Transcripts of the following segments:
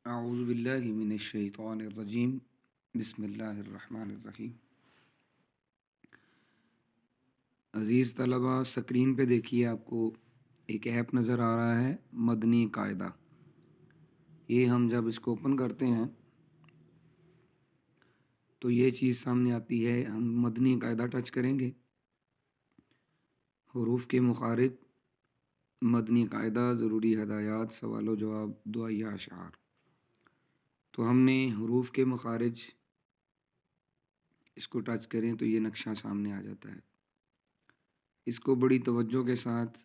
اعوذ باللہ من الشیطان الرجیم بسم اللہ الرحمن الرحیم۔ عزیز طلبہ، سکرین پہ دیکھیے، آپ کو ایک ایپ نظر آ رہا ہے مدنی قاعدہ۔ یہ ہم جب اس کو اوپن کرتے ہیں تو یہ چیز سامنے آتی ہے، ہم مدنی قاعدہ ٹچ کریں گے، حروف کے مخارج، مدنی قاعدہ، ضروری ہدایات، سوال و جواب، دعائیہ اشعار۔ تو ہم نے حروف کے مخارج اس کو ٹچ کریں تو یہ نقشہ سامنے آ جاتا ہے۔ اس کو بڑی توجہ کے ساتھ،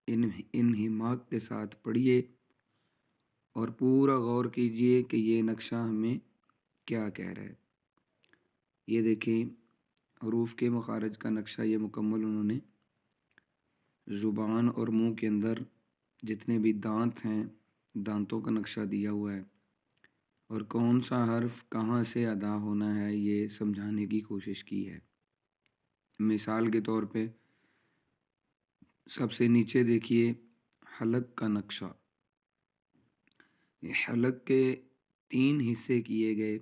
انہماک کے ساتھ پڑھیے اور پورا غور کیجئے کہ یہ نقشہ ہمیں کیا کہہ رہا ہے۔ یہ دیکھیں، حروف کے مخارج کا نقشہ یہ مکمل انہوں نے زبان اور منہ کے اندر جتنے بھی دانت ہیں، دانتوں کا نقشہ دیا ہوا ہے، اور کون سا حرف کہاں سے ادا ہونا ہے یہ سمجھانے کی کوشش کی ہے۔ مثال کے طور پہ سب سے نیچے دیکھیے حلق کا نقشہ۔ یہ حلق کے 3 حصے کیے گئے،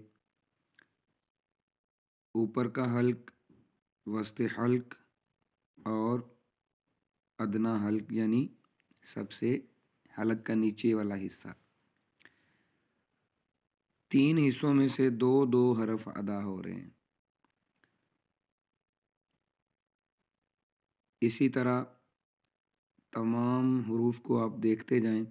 اوپر کا حلق، وسط حلق اور ادنا حلق، یعنی سب سے حلق کا نیچے والا حصہ۔ 3 حصوں میں سے 2 حرف ادا ہو رہے ہیں۔ اسی طرح تمام حروف کو آپ دیکھتے جائیں۔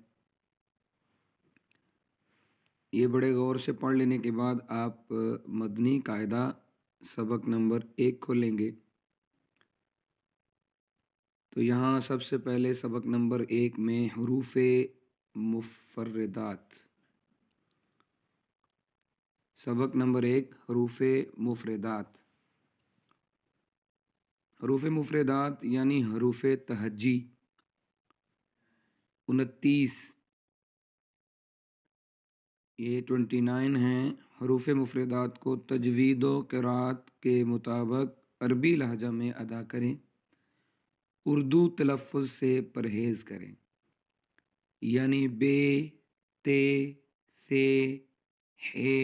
یہ بڑے غور سے پڑھ لینے کے بعد آپ مدنی قاعدہ سبق نمبر 1 کھولیں گے تو یہاں سب سے پہلے سبق نمبر 1 میں حروف مفردات، سبق نمبر 1 حروف مفردات۔ حروف مفردات یعنی حروف تہجی 29، یہ 29 ہیں۔ حروف مفردات کو تجوید و قرات کے مطابق عربی لہجہ میں ادا کریں، اردو تلفظ سے پرہیز کریں، یعنی بے، تے، سے، ہے،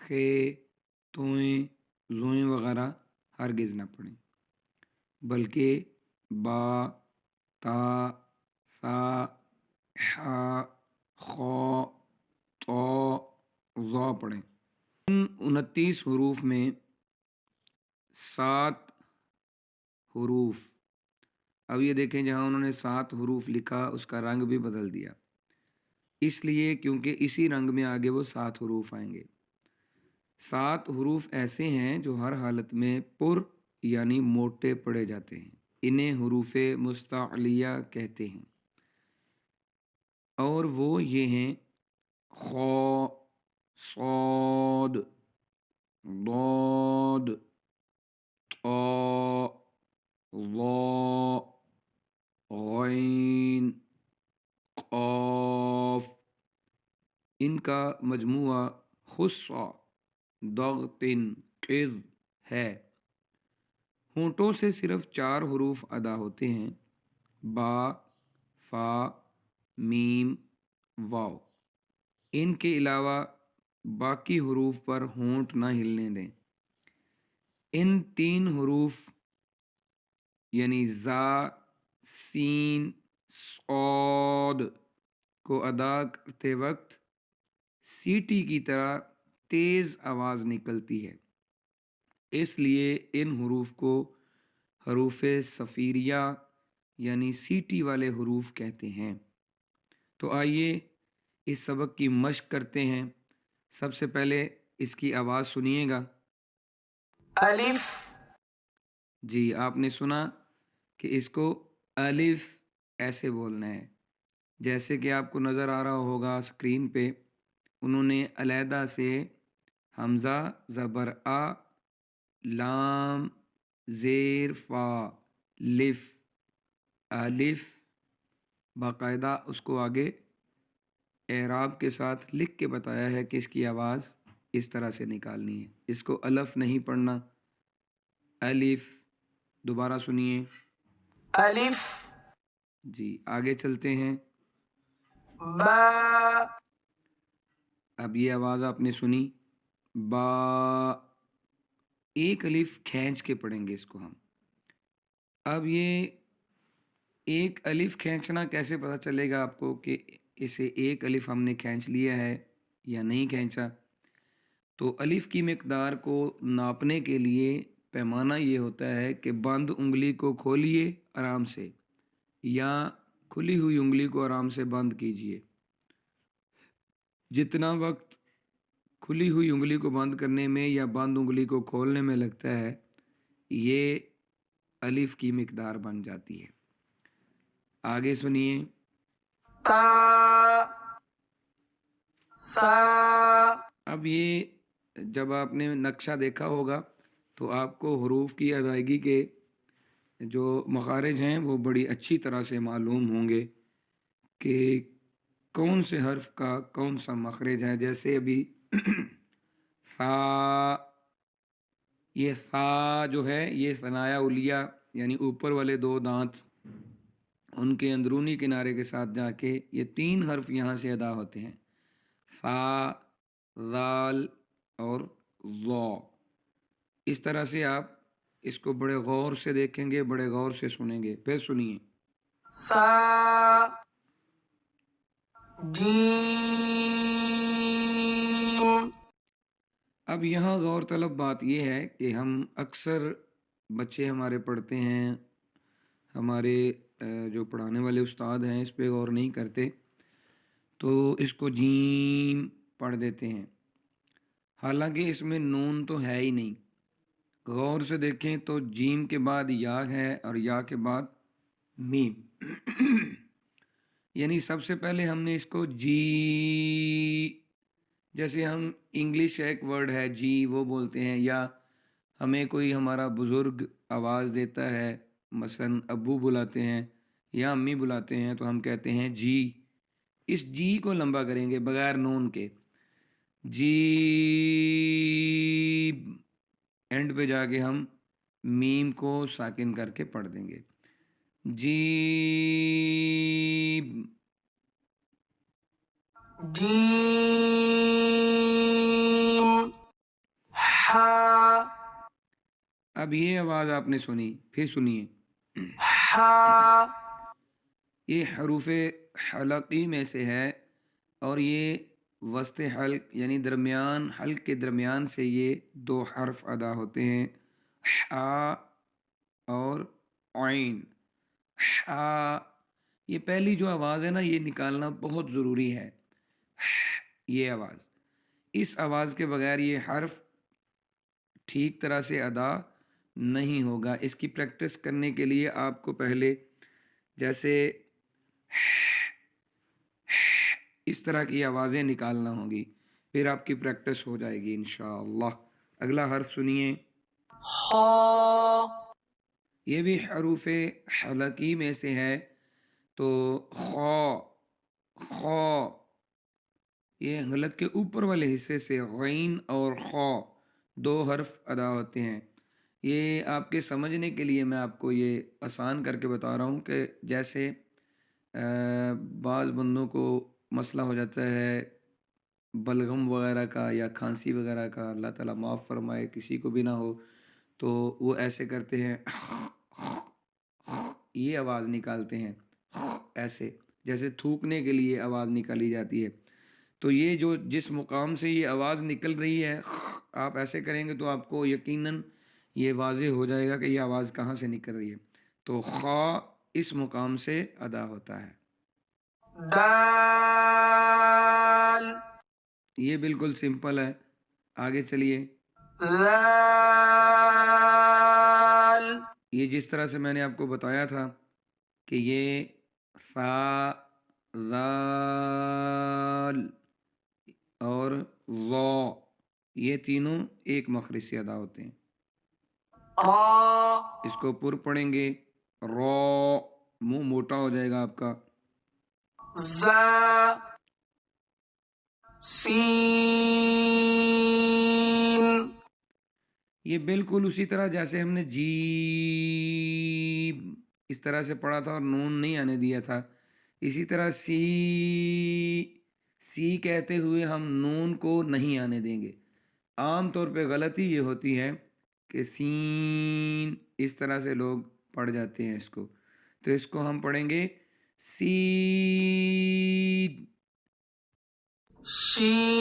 خے، توئیں، زوئیں وغیرہ ہرگز نہ پڑھیں، بلکہ با، تا، سا، حا، خا، تو، ظا پڑھیں۔ ان 29 حروف میں 7 حروف، اب یہ دیکھیں جہاں انہوں نے 7 حروف لکھا اس کا رنگ بھی بدل دیا، اس لیے کیونکہ اسی رنگ میں آگے وہ 7 حروف آئیں گے۔ 7 حروف ایسے ہیں جو ہر حالت میں پر یعنی موٹے پڑھے جاتے ہیں، انہیں حروف مستعلیہ کہتے ہیں، اور وہ یہ ہیں: خا، صاد، ضاد، طا، ظا، غین، قاف۔ ان کا مجموعہ خص، ضغط، قذ ہے۔ ہونٹوں سے صرف 4 حروف ادا ہوتے ہیں: با، فا، میم، واو۔ ان کے علاوہ باقی حروف پر ہونٹ نہ ہلنے دیں۔ ان 3 حروف یعنی زا، سین، صاد کو ادا کرتے وقت سیٹی کی طرح تیز آواز نکلتی ہے، اس لیے ان حروف کو حروف صفیریہ یعنی سیٹی والے حروف کہتے ہیں۔ تو آئیے اس سبق کی مشق کرتے ہیں۔ سب سے پہلے اس کی آواز سنیے گا۔ الف، جی آپ نے سنا کہ اس کو الف ایسے بولنا ہے، جیسے کہ آپ کو نظر آ رہا ہوگا اسکرین پہ، انہوں نے علیحدہ سے حمزہ زبر آ، لام زیر فا، لف، الف، باقاعدہ اس کو آگے اعراب کے ساتھ لکھ کے بتایا ہے کہ اس کی آواز اس طرح سے نکالنی ہے، اس کو الف نہیں پڑھنا، الف۔ دوبارہ سنیے، الف۔ جی آگے چلتے ہیں، با، اب یہ آواز آپ نے سنی، با، ایک الف کھینچ کے پڑھیں گے اس کو ہم۔ اب یہ ایک الف کھینچنا کیسے پتہ چلے گا آپ کو کہ اسے ایک الف ہم نے کھینچ لیا ہے یا نہیں کھینچا؟ تو الف کی مقدار کو ناپنے کے لیے پیمانہ یہ ہوتا ہے کہ بند انگلی کو کھولیے آرام سے، یا کھلی ہوئی انگلی کو آرام سے بند کیجیے۔ جتنا وقت کھلی ہوئی انگلی کو بند کرنے میں یا بند انگلی کو کھولنے میں لگتا ہے، یہ الف کی مقدار بن جاتی ہے۔ آگے سنیے، تا سا۔ اب یہ جب آپ نے نقشہ دیکھا ہوگا تو آپ کو حروف کی ادائیگی کے جو مخارج ہیں وہ بڑی اچھی طرح سے معلوم ہوں گے کہ کون سے حرف کا کون سا مخرج ہے۔ جیسے ابھی فا، یہ فا جو ہے یہ ثنایا علیہ یعنی اوپر والے دو دانت ان کے اندرونی کنارے کے ساتھ جا کے یہ تین حرف یہاں سے ادا ہوتے ہیں، فا، ذال اور ضا۔ اس طرح سے آپ اس کو بڑے غور سے دیکھیں گے، بڑے غور سے سنیں گے۔ پھر سنیے، سا جیم۔ اب یہاں غور طلب بات یہ ہے کہ ہم اکثر بچے ہمارے پڑھتے ہیں، ہمارے جو پڑھانے والے استاد ہیں اس پہ غور نہیں کرتے، تو اس کو جیم پڑھ دیتے ہیں، حالانکہ اس میں نون تو ہے ہی نہیں۔ غور سے دیکھیں تو جیم کے بعد یا ہے اور یا کے بعد میم، یعنی سب سے پہلے ہم نے اس کو جی، جیسے ہم انگلش ایک ورڈ ہے جی وہ بولتے ہیں، یا ہمیں کوئی ہمارا بزرگ آواز دیتا ہے، مثلا ابو بلاتے ہیں یا امی بلاتے ہیں تو ہم کہتے ہیں جی، اس جی کو لمبا کریں گے بغیر نون کے، جی، اینڈ پہ جا کے ہم میم کو ساکن کر کے پڑھ دیں گے، جی، جیم ہا۔ اب یہ آواز آپ نے سنی، پھر سنیے، ہا یہ حروف حلقی میں سے ہے اور یہ وسط حلق یعنی درمیان حلق کے درمیان سے یہ دو حرف ادا ہوتے ہیں، حا اور عین۔ حا، یہ پہلی جو آواز ہے نا یہ نکالنا بہت ضروری ہے، یہ آواز، اس آواز کے بغیر یہ حرف ٹھیک طرح سے ادا نہیں ہوگا۔ اس کی پریکٹس کرنے کے لیے آپ کو پہلے جیسے اس طرح کی آوازیں نکالنا ہوگی، پھر آپ کی پریکٹس ہو جائے گی انشاءاللہ۔ اگلا حرف سنیے، خا۔ یہ بھی حروف حلقی میں سے ہے، تو خا، خا، یہ حلق کے اوپر والے حصے سے غین اور خا دو حرف ادا ہوتے ہیں۔ یہ آپ کے سمجھنے کے لیے میں آپ کو یہ آسان کر کے بتا رہا ہوں کہ جیسے بعض بندوں کو مسئلہ ہو جاتا ہے بلغم وغیرہ کا یا کھانسی وغیرہ کا، اللہ تعالیٰ معاف فرمائے کسی کو بھی نہ ہو، تو وہ ایسے کرتے ہیں، یہ آواز نکالتے ہیں ایسے، جیسے تھوکنے کے لیے آواز نکالی جاتی ہے۔ تو یہ جو جس مقام سے یہ آواز نکل رہی ہے آپ ایسے کریں گے تو آپ کو یقیناً یہ واضح ہو جائے گا کہ یہ آواز کہاں سے نکل رہی ہے۔ تو خا اس مقام سے ادا ہوتا ہے۔ دال یہ بالکل سمپل ہے، آگے چلیے۔ ذال یہ جس طرح سے میں نے آپ کو بتایا تھا کہ یہ فا، ذال اور ضا یہ تینوں ایک مخرج سے ادا ہوتے ہیں۔ را اس کو پر پڑھیں گے، رو، منہ موٹا ہو جائے گا آپ کا، زا سین۔ یہ بالکل اسی طرح جیسے ہم نے جی اس طرح سے پڑھا تھا اور نون نہیں آنے دیا تھا، اسی طرح سی سی کہتے ہوئے ہم نون کو نہیں آنے دیں گے۔ عام طور پہ غلطی یہ ہوتی ہے کہ سین اس طرح سے لوگ پڑھ جاتے ہیں اس کو، تو اس کو ہم پڑھیں گے سید۔ شین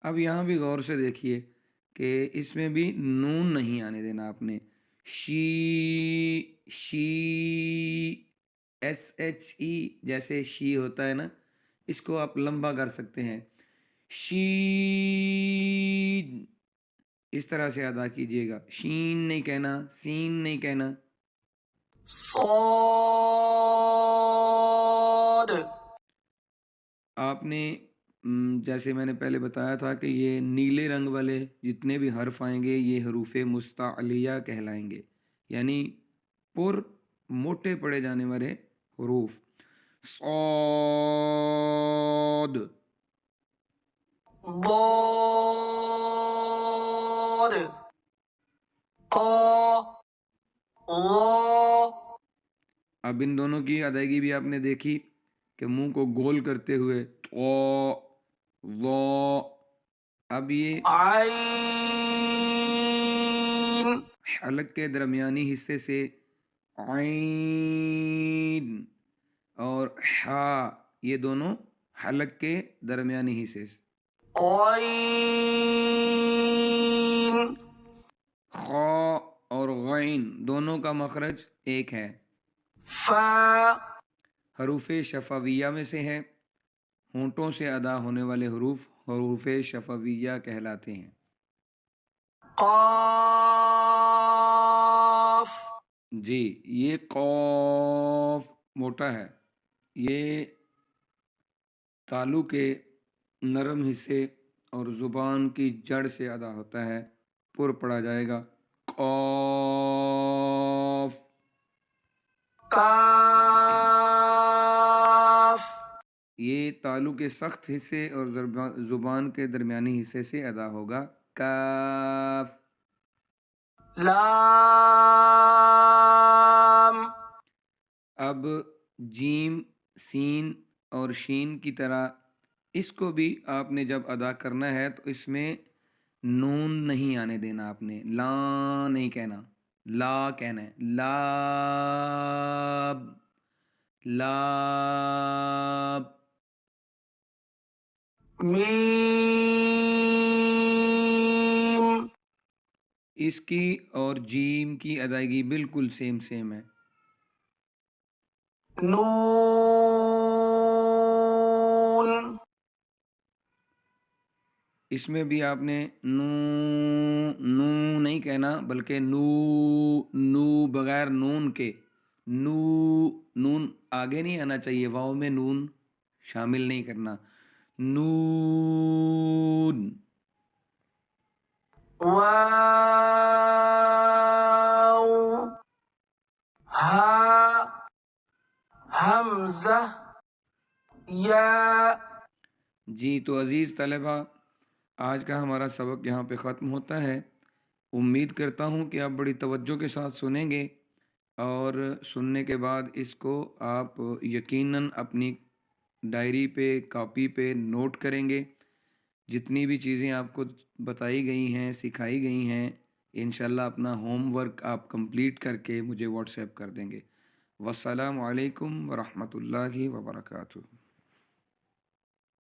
اب یہاں بھی غور سے دیکھیے کہ اس میں بھی نون نہیں آنے دینا آپ نے۔ شی ایس ایچ ای جیسے شی ہوتا ہے نا، اس کو آپ لمبا کر سکتے ہیں، شید اس طرح سے ادا کیجیے گا، شین نہیں کہنا، سین نہیں کہنا۔ صاد آپ نے جیسے میں نے پہلے بتایا تھا کہ یہ نیلے رنگ والے جتنے بھی حرف آئیں گے یہ حروف مستعلیہ کہلائیں گے، یعنی پر موٹے پڑے جانے والے حروف۔ صاد، ضاد طا ظا اب ان دونوں کی ادائیگی بھی آپ نے دیکھی کہ منہ کو گول کرتے ہوئے تو ظا۔ اب یہ عین حلق کے درمیانی حصے سے عین اور حا، یہ دونوں حلق کے درمیانی حصے سے۔ غین خا اور غین دونوں کا مخرج ایک ہے، فا حروف شفویہ میں سے ہے، ہونٹوں سے ادا ہونے والے حروف حروف شفویہ کہلاتے ہیں۔ قاف جی، یہ قاف موٹا ہے، یہ تالو کے نرم حصے اور زبان کی جڑ سے ادا ہوتا ہے، پر پڑا جائے گا قاف۔ کاف یہ تالو کے سخت حصے اور زبان کے درمیانی حصے سے ادا ہوگا کاف۔ لام اب جیم، سین اور شین کی طرح اس کو بھی آپ نے جب ادا کرنا ہے تو اس میں نون نہیں آنے دینا، آپ نے لا نہیں کہنا، لا کہنا ہے، لاب لاب۔ میم اس کی اور جیم کی ادائیگی بالکل سیم ہے۔ نون اس میں بھی آپ نے نو نو نہیں کہنا بلکہ نو نو بغیر نون کے، نو نون آگے نہیں آنا چاہیے، واؤ میں نون شامل نہیں کرنا، نون۔ واو ہا حمزہ یا۔ جی تو عزیز طلبہ، آج کا ہمارا سبق یہاں پہ ختم ہوتا ہے۔ امید کرتا ہوں کہ آپ بڑی توجہ کے ساتھ سنیں گے اور سننے کے بعد اس کو آپ یقیناً اپنی ڈائری پہ کاپی پہ نوٹ کریں گے۔ جتنی بھی چیزیں آپ کو بتائی گئی ہیں، سکھائی گئی ہیں، انشاءاللہ اپنا ہوم ورک آپ کمپلیٹ کر کے مجھے واٹس ایپ کر دیں گے۔ والسلام علیکم ورحمۃ اللہ وبرکاتہ۔